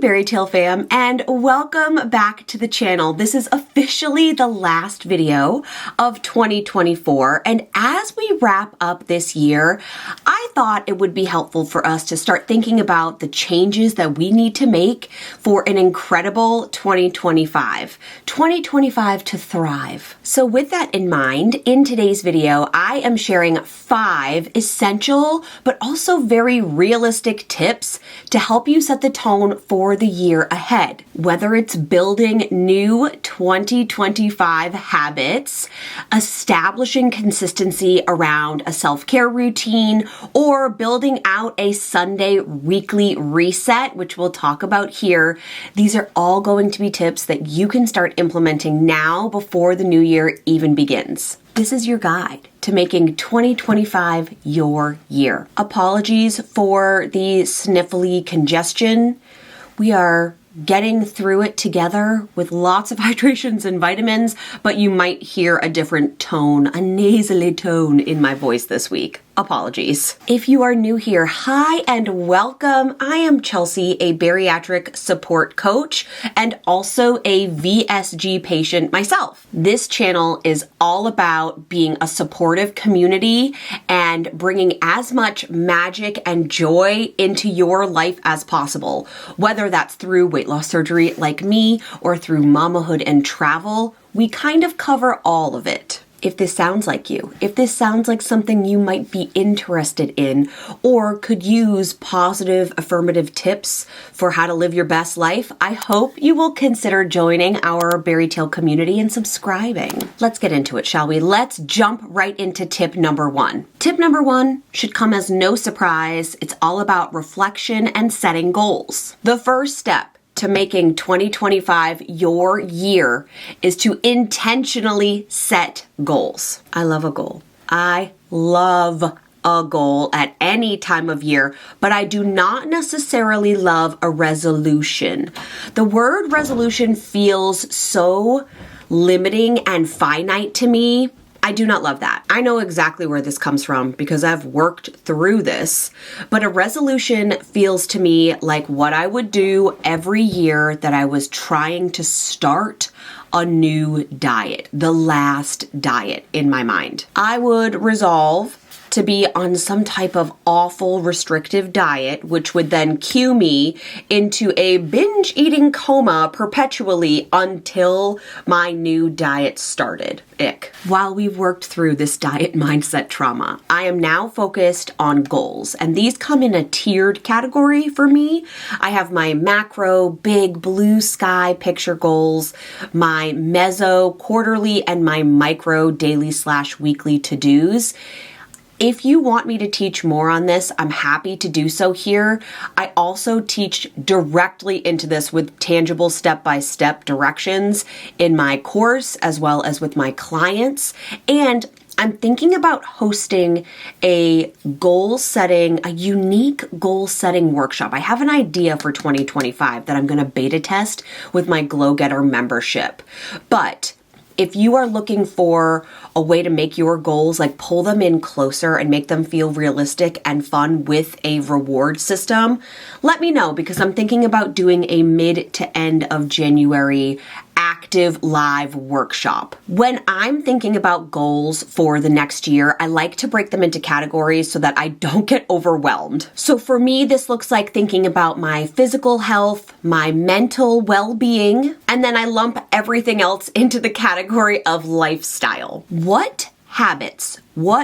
Berry Tale fam, and welcome back to the channel. This is officially the last video of 2024, and as we wrap up this year, I thought it would be helpful for us to start thinking about the changes that we need to make for an incredible 2025. 2025 to thrive. So with that in mind, in today's video, I am sharing 5 essential but also very realistic tips to help you set the tone for the year ahead. Whether it's building new 2025 habits, establishing consistency around a self-care routine, or building out a Sunday weekly reset, which we'll talk about here, these are all going to be tips that you can start implementing now before the new year even begins. This is your guide to making 2025 your year. Apologies for the sniffly congestion. We are getting through it together with lots of hydrations and vitamins, but you might hear a different tone, a nasally tone in my voice this week. Apologies. If you are new here, hi and welcome. I am Chelsea, a bariatric support coach and also a VSG patient myself. This channel is all about being a supportive community and bringing as much magic and joy into your life as possible, whether that's through weight loss surgery like me or through mamahood and travel. We kind of cover all of it. If this sounds like you, if this sounds like something you might be interested in or could use positive, affirmative tips for how to live your best life, I hope you will consider joining our Berry Tale community and subscribing. Let's get into it, shall we? Let's jump right into tip number 1. Tip number 1 should come as no surprise. It's all about reflection and setting goals. The first step to making 2025 your year is to intentionally set goals. I love a goal. I love a goal at any time of year, but I do not necessarily love a resolution. The word resolution feels so limiting and finite to me. I do not love that. I know exactly where this comes from because I've worked through this, but a resolution feels to me like what I would do every year that I was trying to start a new diet, the last diet in my mind. I would resolve to be on some type of awful restrictive diet, which would then cue me into a binge eating coma perpetually until my new diet started. Ick. While we've worked through this diet mindset trauma, I am now focused on goals, and these come in a tiered category for me. I have my macro, big blue sky picture goals, my meso quarterly, and my micro daily/weekly to-dos. If you want me to teach more on this, I'm happy to do so here. I also teach directly into this with tangible step-by-step directions in my course as well as with my clients. And I'm thinking about hosting a unique goal setting workshop. I have an idea for 2025 that I'm going to beta test with my Glow Getter membership. But if you are looking for a way to make your goals, like pull them in closer and make them feel realistic and fun with a reward system, let me know because I'm thinking about doing a mid to end of January active live workshop. When I'm thinking about goals for the next year, I like to break them into categories so that I don't get overwhelmed. So for me, this looks like thinking about my physical health, my mental well-being, and then I lump everything else into the category of lifestyle. What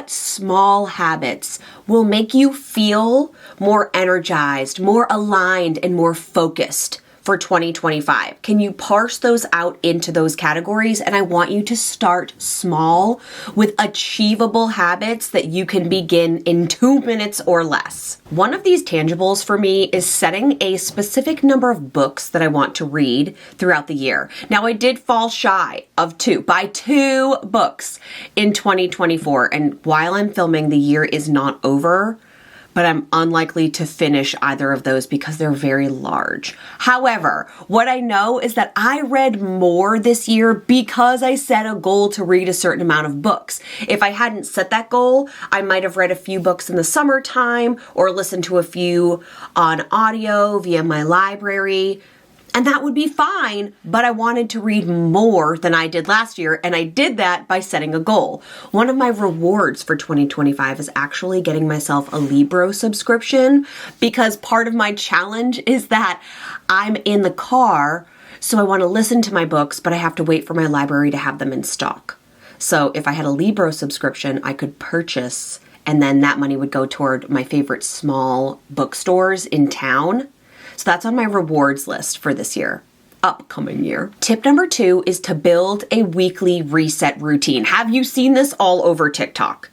small habits will make you feel more energized, more aligned, and more focused for 2025? Can you parse those out into those categories? And I want you to start small with achievable habits that you can begin in 2 minutes or less. One of these tangibles for me is setting a specific number of books that I want to read throughout the year. Now, I did fall shy of 2 books in 2024. And while I'm filming, the year is not over. but I'm unlikely to finish either of those because they're very large. However, what I know is that I read more this year because I set a goal to read a certain amount of books. If I hadn't set that goal, I might have read a few books in the summertime or listened to a few on audio via my library. And that would be fine, but I wanted to read more than I did last year, and I did that by setting a goal. One of my rewards for 2025 is actually getting myself a Libro subscription, because part of my challenge is that I'm in the car, so I want to listen to my books, but I have to wait for my library to have them in stock. So if I had a Libro subscription, I could purchase, and then that money would go toward my favorite small bookstores in town. So that's on my rewards list for this year, upcoming year. Tip number 2 is to build a weekly reset routine. Have you seen this all over TikTok?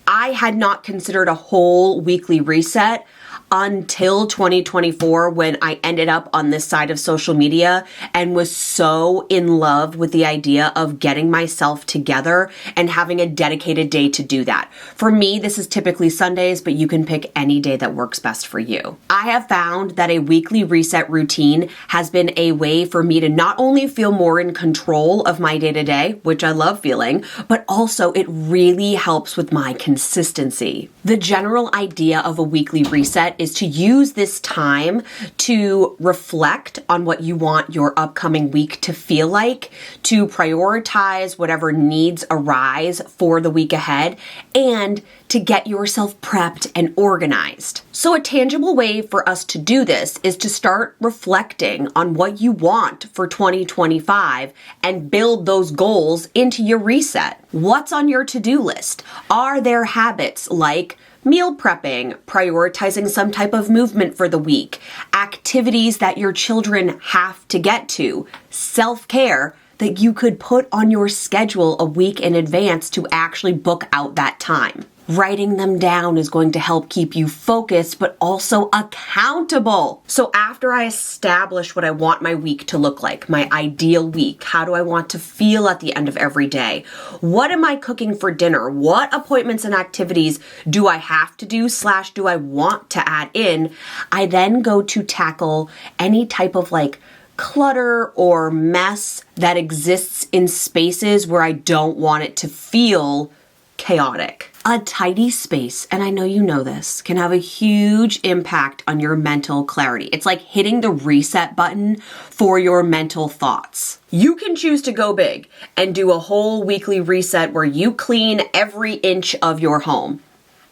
I had not considered a whole weekly reset until 2024, when I ended up on this side of social media and was so in love with the idea of getting myself together and having a dedicated day to do that. For me, this is typically Sundays, but you can pick any day that works best for you. I have found that a weekly reset routine has been a way for me to not only feel more in control of my day-to-day, which I love feeling, but also it really helps with my consistency. The general idea of a weekly reset is to use this time to reflect on what you want your upcoming week to feel like, to prioritize whatever needs arise for the week ahead, and to get yourself prepped and organized. So a tangible way for us to do this is to start reflecting on what you want for 2025 and build those goals into your reset. What's on your to-do list? Are there habits like meal prepping, prioritizing some type of movement for the week, activities that your children have to get to, self-care that you could put on your schedule a week in advance to actually book out that time? Writing them down is going to help keep you focused, but also accountable. So after I establish what I want my week to look like, my ideal week, how do I want to feel at the end of every day? What am I cooking for dinner? What appointments and activities do I have to do / do I want to add in? I then go to tackle any type of clutter or mess that exists in spaces where I don't want it to feel chaotic. A tidy space, and I know you know this, can have a huge impact on your mental clarity. It's like hitting the reset button for your mental thoughts. You can choose to go big and do a whole weekly reset where you clean every inch of your home.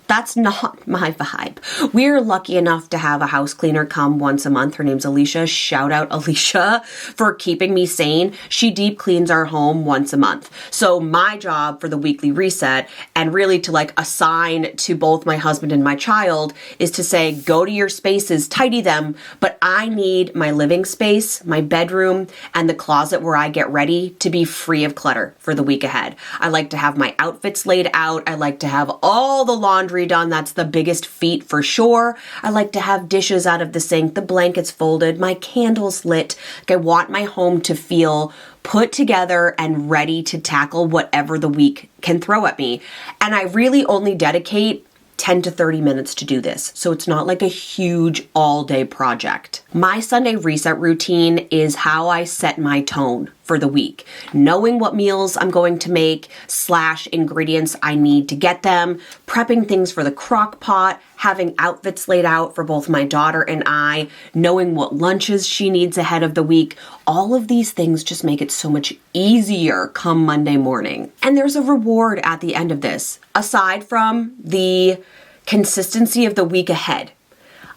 That's not my vibe. We're lucky enough to have a house cleaner come once a month. Her name's Alicia. Shout out Alicia for keeping me sane. She deep cleans our home once a month. So my job for the weekly reset, and really to assign to both my husband and my child, is to say, go to your spaces, tidy them, but I need my living space, my bedroom, and the closet where I get ready to be free of clutter for the week ahead. I like to have my outfits laid out. I like to have all the laundry done. That's the biggest feat for sure. I like to have dishes out of the sink, the blankets folded, my candles lit. I want my home to feel put together and ready to tackle whatever the week can throw at me. And I really only dedicate 10 to 30 minutes to do this. So it's not like a huge all-day project. My Sunday reset routine is how I set my tone for the week. Knowing what meals I'm going to make / ingredients I need to get them, prepping things for the crock pot, having outfits laid out for both my daughter and I, knowing what lunches she needs ahead of the week. All of these things just make it so much easier come Monday morning. And there's a reward at the end of this, aside from the consistency of the week ahead.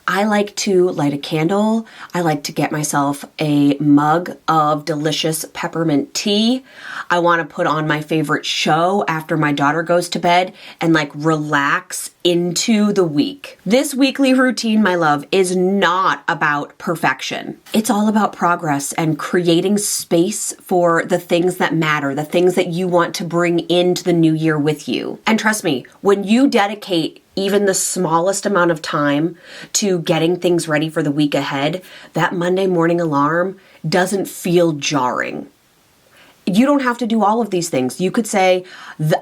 I like to light a candle. I like to get myself a mug of delicious peppermint tea. I want to put on my favorite show after my daughter goes to bed and relax into the week. This weekly routine, my love, is not about perfection. It's all about progress and creating space for the things that matter, the things that you want to bring into the new year with you. And trust me, when you dedicate even the smallest amount of time to getting things ready for the week ahead, that Monday morning alarm doesn't feel jarring. You don't have to do all of these things. You could say,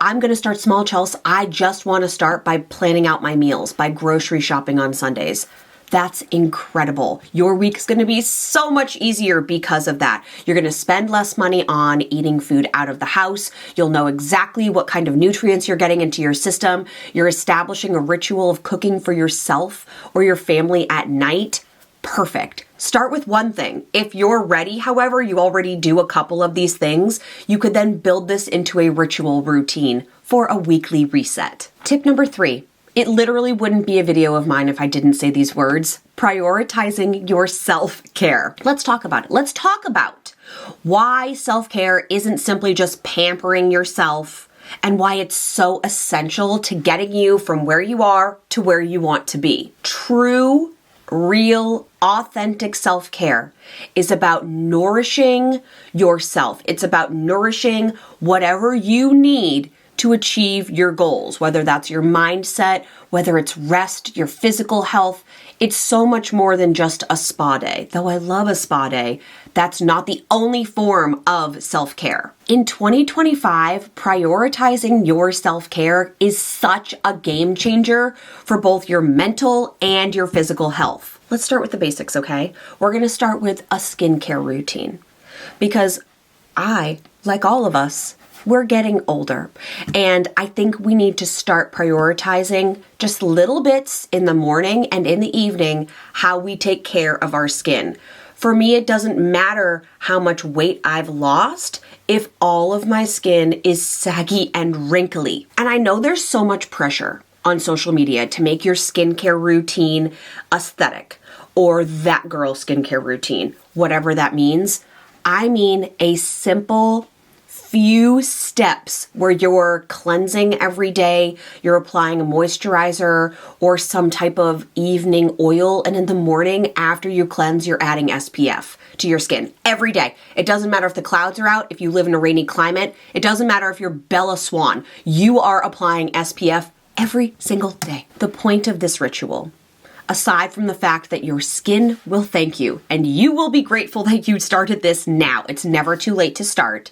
I'm going to start small, Chelsea. I just want to start by planning out my meals, by grocery shopping on Sundays. That's incredible. Your week's going to be so much easier because of that. You're going to spend less money on eating food out of the house. You'll know exactly what kind of nutrients you're getting into your system. You're establishing a ritual of cooking for yourself or your family at night. Perfect. Start with one thing. If you're ready, however, you already do a couple of these things, you could then build this into a ritual routine for a weekly reset. Tip number 3. It literally wouldn't be a video of mine if I didn't say these words. Prioritizing your self-care. Let's talk about it. Let's talk about why self-care isn't simply just pampering yourself and why it's so essential to getting you from where you are to where you want to be. True, real, authentic self-care is about nourishing yourself. It's about nourishing whatever you need to achieve your goals, whether that's your mindset, whether it's rest, your physical health. It's so much more than just a spa day. Though I love a spa day, that's not the only form of self-care. In 2025, prioritizing your self-care is such a game changer for both your mental and your physical health. Let's start with the basics, okay? We're gonna start with a skincare routine because like all of us, we're getting older, and I think we need to start prioritizing just little bits in the morning and in the evening how we take care of our skin. For me, it doesn't matter how much weight I've lost if all of my skin is saggy and wrinkly. And I know there's so much pressure on social media to make your skincare routine aesthetic or that girl skincare routine, whatever that means. I mean a simple few steps where you're cleansing every day, you're applying a moisturizer or some type of evening oil, and in the morning after you cleanse, you're adding SPF to your skin every day. It doesn't matter if the clouds are out, if you live in a rainy climate, it doesn't matter if you're Bella Swan, you are applying SPF every single day. The point of this ritual, aside from the fact that your skin will thank you and you will be grateful that you started this now, it's never too late to start,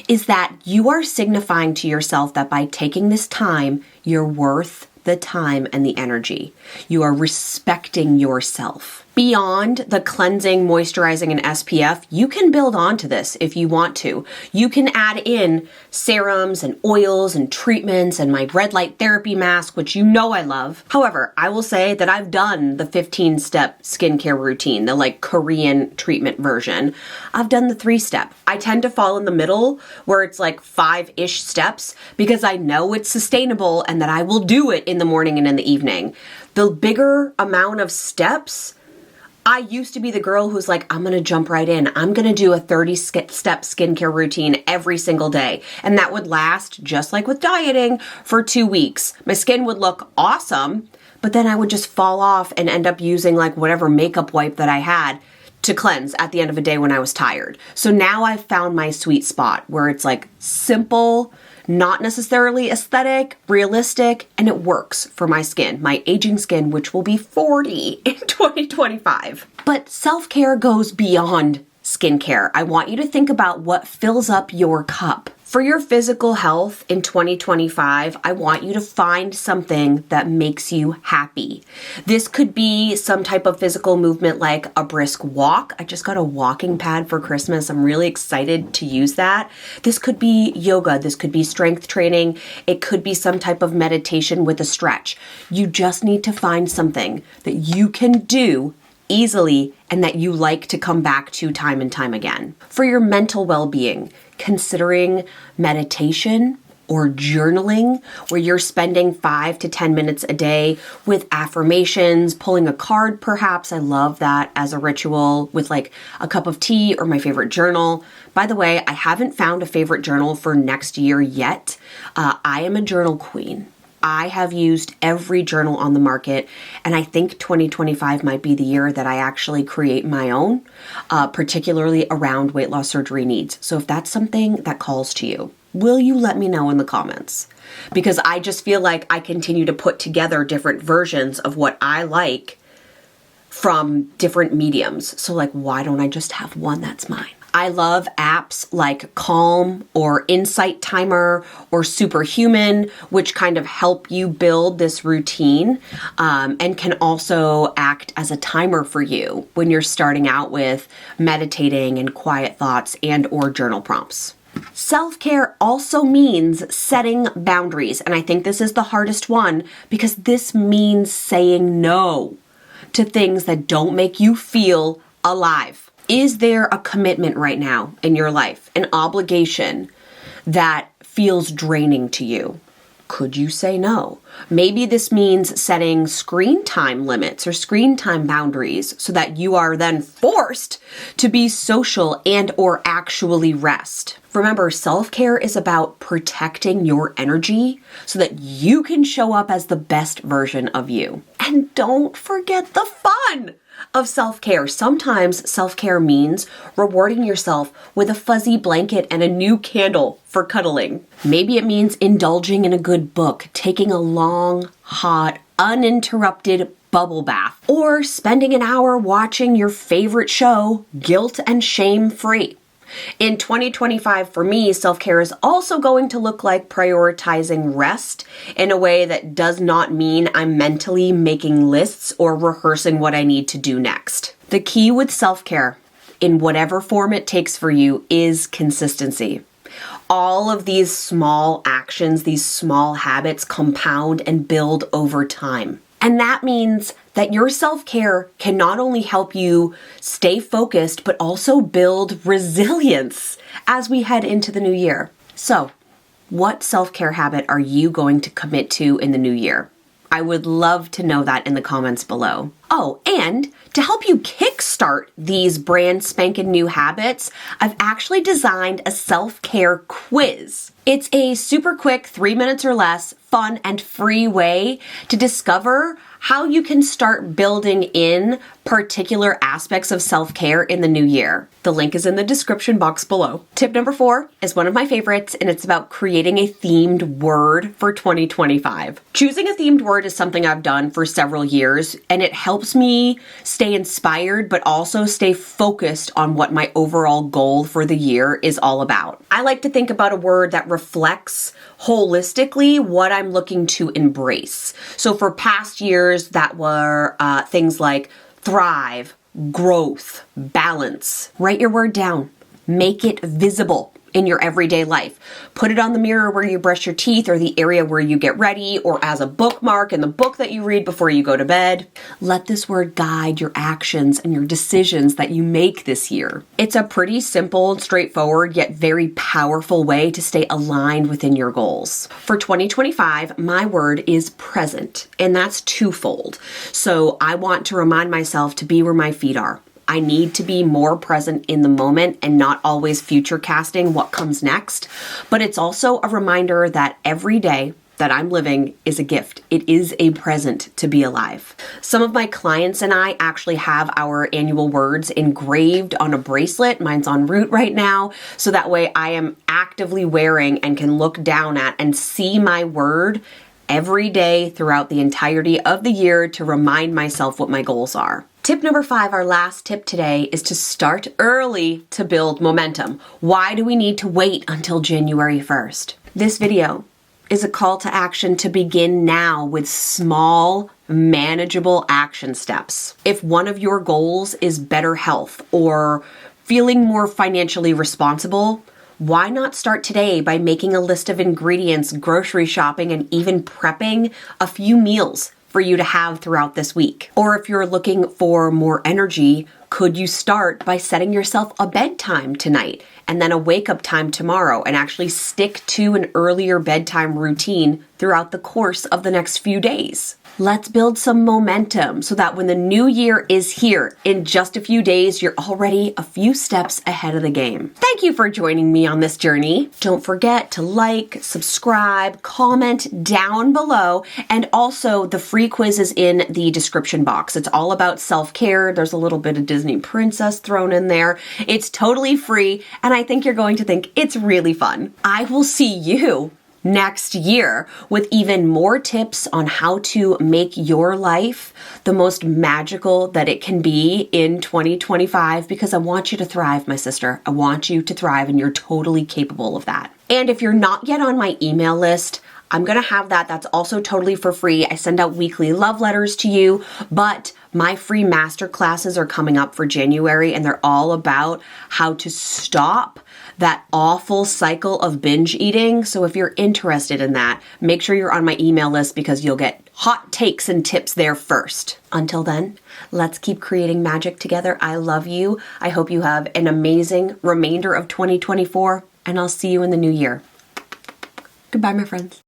is that you are signifying to yourself that by taking this time, you're worth the time and the energy. You are respecting yourself. Beyond the cleansing, moisturizing, and SPF, you can build onto this if you want to. You can add in serums and oils and treatments and my red light therapy mask, which you know I love. However, I will say that I've done the 15-step skincare routine, the like Korean treatment version. I've done the 3-step. I tend to fall in the middle where it's like 5-ish steps because I know it's sustainable and that I will do it in the morning and in the evening. The bigger amount of steps, I used to be the girl who's like, I'm gonna jump right in. I'm gonna do a 30-step skincare routine every single day. And that would last, just like with dieting, for 2 weeks. My skin would look awesome, but then I would just fall off and end up using like whatever makeup wipe that I had to cleanse at the end of a day when I was tired. So now I've found my sweet spot where it's like simple, not necessarily aesthetic, realistic, and it works for my skin, my aging skin, which will be 40 in 2025. But self-care goes beyond skincare. I want you to think about what fills up your cup. For your physical health in 2025, I want you to find something that makes you happy. This could be some type of physical movement like a brisk walk. I just got a walking pad for Christmas. I'm really excited to use that. This could be yoga. This could be strength training. It could be some type of meditation with a stretch. You just need to find something that you can do easily and that you like to come back to time and time again. For your mental well-being, considering meditation or journaling where you're spending 5 to 10 minutes a day with affirmations, pulling a card perhaps. I love that as a ritual with like a cup of tea or my favorite journal. By the way, I haven't found a favorite journal for next year yet. I am a journal queen. I have used every journal on the market, and I think 2025 might be the year that I actually create my own, particularly around weight loss surgery needs. So if that's something that calls to you, will you let me know in the comments? Because I just feel like I continue to put together different versions of what I like from different mediums. So like, why don't I just have one that's mine? I love apps like Calm or Insight Timer or Superhuman, which kind of help you build this routine and can also act as a timer for you when you're starting out with meditating and quiet thoughts and or journal prompts. Self-care also means setting boundaries, and I think this is the hardest one because this means saying no to things that don't make you feel alive. Is there a commitment right now in your life, an obligation that feels draining to you? Could you say no? Maybe this means setting screen time limits or screen time boundaries so that you are then forced to be social and or actually rest. Remember, self-care is about protecting your energy so that you can show up as the best version of you. And don't forget the fun of self-care. Sometimes self-care means rewarding yourself with a fuzzy blanket and a new candle for cuddling. Maybe it means indulging in a good book, taking a long, hot, uninterrupted bubble bath, or spending an hour watching your favorite show, guilt and shame free. In 2025, for me, self-care is also going to look like prioritizing rest in a way that does not mean I'm mentally making lists or rehearsing what I need to do next. The key with self-care, in whatever form it takes for you, is consistency. All of these small actions, these small habits compound and build over time. And that means that your self-care can not only help you stay focused, but also build resilience as we head into the new year. So, what self-care habit are you going to commit to in the new year? I would love to know that in the comments below. Oh, and to help you kickstart these brand spanking new habits, I've actually designed a self-care quiz. It's a super quick 3 minutes or less, fun and free way to discover how you can start building in particular aspects of self-care in the new year. The link is in the description box below. Tip number 4 is one of my favorites, and it's about creating a themed word for 2025. Choosing a themed word is something I've done for several years, and it helps me stay inspired, but also stay focused on what my overall goal for the year is all about. I like to think about a word that reflects holistically what I'm looking to embrace. So for past years, that were things like thrive, growth, balance. Write your word down. Make it visible in your everyday life. Put it on the mirror where you brush your teeth or the area where you get ready or as a bookmark in the book that you read before you go to bed. Let this word guide your actions and your decisions that you make this year. It's a pretty simple and straightforward yet very powerful way to stay aligned within your goals. For 2025, my word is present, and that's twofold. So I want to remind myself to be where my feet are. I need to be more present in the moment and not always future casting what comes next. But it's also a reminder that every day that I'm living is a gift. It is a present to be alive. Some of my clients and I actually have our annual words engraved on a bracelet. Mine's en route right now. So that way I am actively wearing and can look down at and see my word every day throughout the entirety of the year to remind myself what my goals are. Tip number 5, our last tip today, is to start early to build momentum. Why do we need to wait until January 1st? This video is a call to action to begin now with small, manageable action steps. If one of your goals is better health or feeling more financially responsible, why not start today by making a list of ingredients, grocery shopping, and even prepping a few meals for you to have throughout this week? Or if you're looking for more energy, could you start by setting yourself a bedtime tonight and then a wake-up time tomorrow and actually stick to an earlier bedtime routine throughout the course of the next few days? Let's build some momentum so that when the new year is here in just a few days, you're already a few steps ahead of the game. Thank you for joining me on this journey. Don't forget to like, subscribe, comment down below, and also the free quiz is in the description box. It's all about self-care. There's a little bit of Disney princess thrown in there. It's totally free, and I think you're going to think it's really fun. I will see you next year with even more tips on how to make your life the most magical that it can be in 2025, because I want you to thrive, my sister. I want you to thrive, and you're totally capable of that. And if you're not yet on my email list, I'm going to have that. That's also totally for free. I send out weekly love letters to you, but my free master classes are coming up for January, and they're all about how to stop that awful cycle of binge eating. So if you're interested in that, make sure you're on my email list, because you'll get hot takes and tips there first. Until then, let's keep creating magic together. I love you. I hope you have an amazing remainder of 2024, and I'll see you in the new year. Goodbye, my friends.